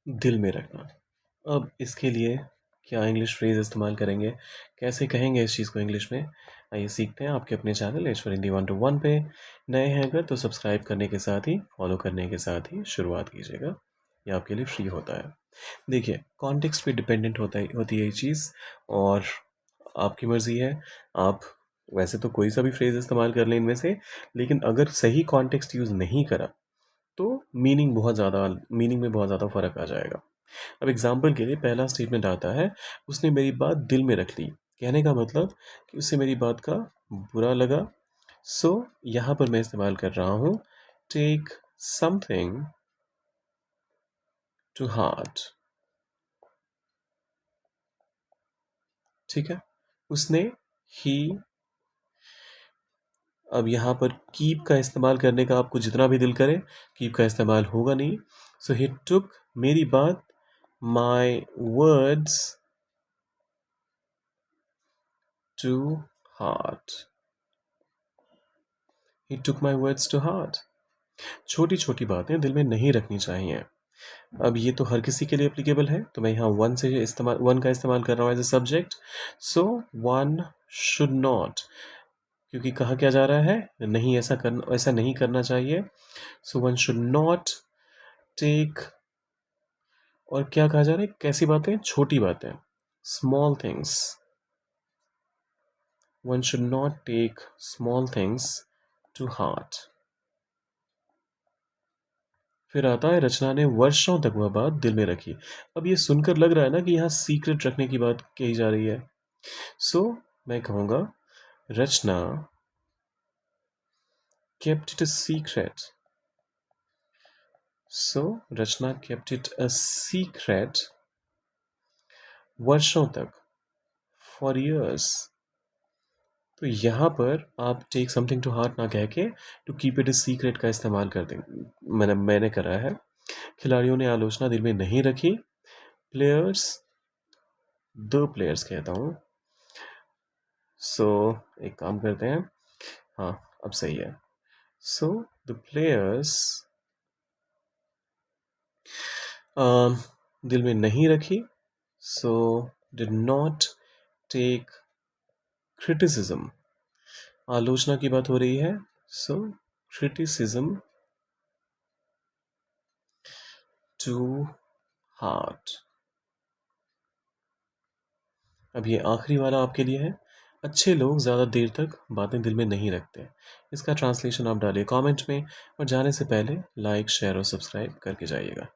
दिल में रखना। अब इसके लिए क्या इंग्लिश फ्रेज़ इस्तेमाल करेंगे? कैसे कहेंगे इस चीज़ को इंग्लिश में? आइए सीखते हैं आपके अपने channel H for Hindi 1 to 1 पे। नए हैं अगर तो सब्सक्राइब करने के साथ ही, फॉलो करने के साथ ही शुरुआत कीजिएगा। ये आपके लिए फ्री होता है। देखिए, कॉन्टेक्स्ट पे डिपेंडेंट होती है ये चीज़ और आपकी मर्ज़ी है। आप वैसे तो कोई सा भी फ्रेज़ इस्तेमाल कर लें इनमें से, लेकिन अगर सही कॉन्टेक्स्ट यूज़ नहीं करा, तो मीनिंग में बहुत ज़्यादा फ़र्क आ जाएगा। अब एग्जाम्पल के लिए पहला स्टेटमेंट आता है, उसने मेरी बात दिल में रख ली। कहने का मतलब कि उसे मेरी बात का बुरा लगा। सो यहाँ पर मैं इस्तेमाल कर रहा हूँ टेक समथिंग टू हार्ट। ठीक है, उसने ही अब यहाँ पर कीप का इस्तेमाल करने का आपको जितना भी दिल करे, कीप का इस्तेमाल होगा नहीं। सो ही टुक मेरी बात, my words to heart. He took my words to heart. छोटी छोटी बातें दिल में नहीं रखनी चाहिए। अब ये तो हर किसी के लिए एप्लीकेबल है, तो मैं यहाँ वन का इस्तेमाल कर रहा हूँ as a subject. So one should not, क्योंकि कहा क्या जा रहा है, नहीं ऐसा नहीं करना चाहिए। So one should not take, और क्या कहा जा रहा है, कैसी बातें, छोटी बातें, small things. One should not take small things to heart. फिर आता है, रचना ने वर्षों तक वह बात दिल में रखी। अब ये सुनकर लग रहा है ना कि यहाँ सीक्रेट रखने की बात कही जा रही है। सो मैं कहूँगा, रचना kept it a secret. So Rachna kept it a secret वर्षों तक, for years। तो यहाँ पर आप टेक समथिंग टू हार्ट ना कह के to keep it a secret का इस्तेमाल कर दें। मैंने करा है। खिलाड़ियों ने आलोचना दिल में नहीं रखी। प्लेयर्स, द प्लेयर्स कहता हूँ। सो एक काम करते हैं, हाँ अब सही है। सो द प्लेयर्स दिल में नहीं रखी। So did not take criticism. आलोचना की बात हो रही है। So criticism to heart. अब ये आखिरी वाला आपके लिए है। अच्छे लोग ज़्यादा देर तक बातें दिल में नहीं रखते। इसका ट्रांसलेशन आप डालिए कमेंट में, और जाने से पहले लाइक, शेयर और सब्सक्राइब करके जाइएगा।